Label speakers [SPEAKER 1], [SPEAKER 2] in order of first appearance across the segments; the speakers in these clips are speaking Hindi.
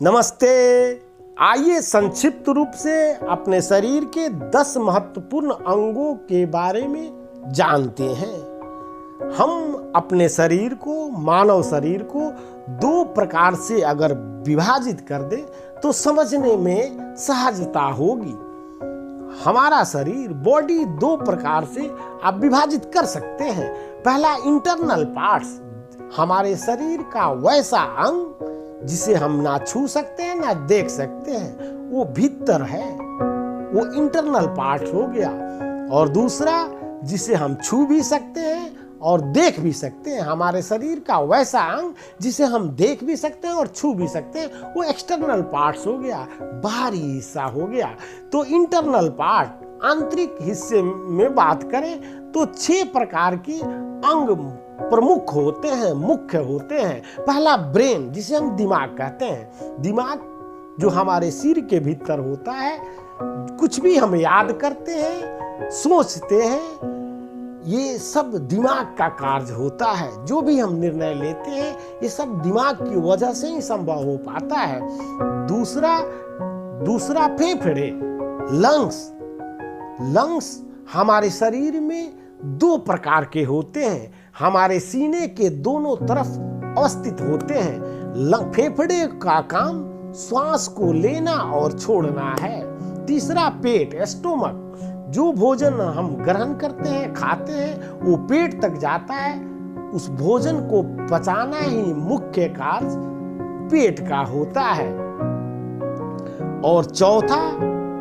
[SPEAKER 1] नमस्ते। आइए संक्षिप्त रूप से अपने शरीर के 10 महत्वपूर्ण अंगों के बारे में जानते हैं। हम अपने शरीर को, मानव शरीर को 2 प्रकार से अगर विभाजित कर दें तो समझने में सहजता होगी। हमारा शरीर, बॉडी 2 प्रकार से आप विभाजित कर सकते हैं। पहला इंटरनल पार्ट्स, हमारे शरीर का वैसा अंग जिसे हम ना छू सकते हैं ना देख सकते हैं, वो भीतर है, वो इंटरनल पार्ट हो गया। और दूसरा जिसे हम छू भी सकते हैं और देख भी सकते हैं, हमारे शरीर का वैसा अंग जिसे हम देख भी सकते हैं और छू भी सकते हैं, वो एक्सटर्नल पार्ट्स हो गया, बाहरी हिस्सा हो गया। तो इंटरनल पार्ट, आंतरिक हिस्से में बात करें तो 6 प्रकार के अंग प्रमुख होते हैं, मुख्य होते हैं। पहला ब्रेन, जिसे हम दिमाग कहते हैं। दिमाग जो हमारे सिर के भीतर होता है, कुछ भी हम याद करते हैं, सोचते हैं, ये सब दिमाग का कार्य होता है। जो भी हम निर्णय लेते हैं, ये सब दिमाग की वजह से ही संभव हो पाता है। दूसरा फेफड़े, लंग्स हमारे शरीर में 2 प्रकार के होते हैं, हमारे सीने के दोनों तरफ अवस्थित होते हैं। फेफड़े का काम श्वास को लेना और छोड़ना है। तीसरा पेट, स्टोमक, जो भोजन हम ग्रहण करते हैं, खाते हैं, वो पेट तक जाता है। उस भोजन को पचाना ही मुख्य कार्य पेट का होता है। और चौथा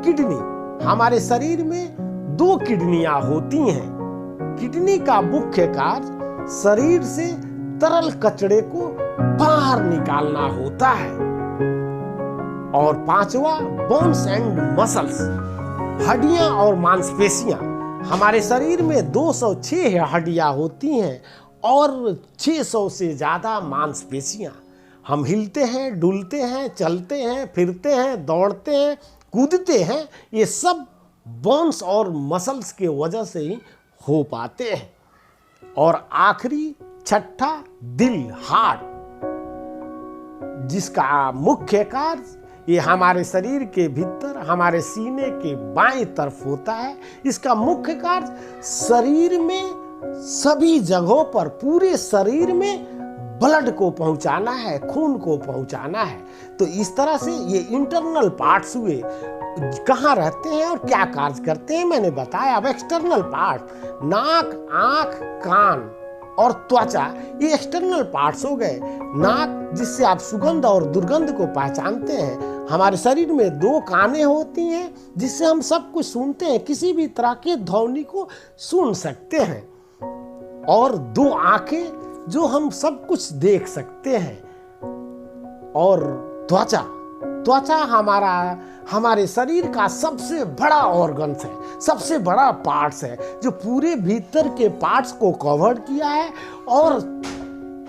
[SPEAKER 1] किडनी, हमारे शरीर में 2 किडनियां होती हैं। किडनी का मुख्य कार्य शरीर से तरल कचरे को बाहर निकालना होता है। और 5वां बोन्स एंड मसल्स, हड्डियां और मांसपेशियां। हमारे शरीर में 206 हड्डियां होती हैं और 600 से ज्यादा मांसपेशियां। हम हिलते हैं, डुलते हैं, चलते हैं, फिरते हैं, दौड़ते हैं, कूदते हैं, ये सब बोन्स और मसल्स के वजह से ही हो पाते हैं। और आखिरी 6ठा दिल, हार्ट, जिसका मुख्य कार्य ये हमारे शरीर के भीतर, हमारे सीने के बाएं तरफ होता है। इसका मुख्य कार्य शरीर में सभी जगहों पर, पूरे शरीर में ब्लड को पहुंचाना है, खून को पहुंचाना है। तो इस तरह से ये इंटरनल पार्ट्स हुए। कहाँ रहते हैं और क्या कार्य करते हैं मैंने बताया। अब एक्सटर्नल पार्ट, नाक, आंख, कान और त्वचा, ये एक्सटर्नल पार्ट्स हो गए। नाक, जिससे आप सुगंध और दुर्गंध को पहचानते हैं। हमारे शरीर में 2 कानें होती हैं जिससे हम सब कुछ सुनते हैं, किसी भी तरह के ध्वनि को सुन सकते हैं। और 2 आंखें, जो हम सब कुछ देख सकते हैं। और त्वचा हमारे शरीर का सबसे बड़ा ऑर्गन्स है, सबसे बड़ा पार्ट्स है, जो पूरे भीतर के पार्ट्स को कवर किया है। और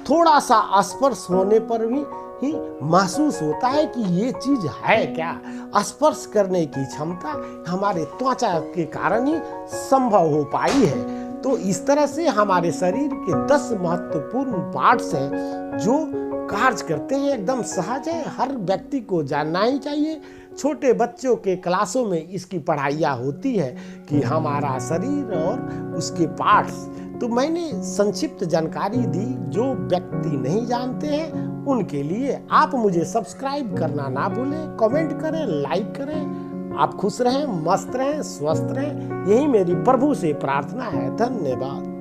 [SPEAKER 1] थोड़ा सा स्पर्श होने पर भी ही महसूस होता है कि ये चीज है क्या। स्पर्श करने की क्षमता हमारे त्वचा के कारण ही संभव हो पाई है। तो इस तरह से हमारे शरीर के 10 महत्वपूर्ण पार्ट्स हैं जो कार्य करते हैं। एकदम सहज है, हर व्यक्ति को जानना ही चाहिए। छोटे बच्चों के क्लासों में इसकी पढ़ाइयाँ होती है कि हमारा शरीर और उसके पार्ट्स। तो मैंने संक्षिप्त जानकारी दी, जो व्यक्ति नहीं जानते हैं उनके लिए। आप मुझे सब्सक्राइब करना ना भूलें, कमेंट करें, लाइक करें। आप खुश रहें, मस्त रहें, स्वस्थ रहें, यही मेरी प्रभु से प्रार्थना है। धन्यवाद।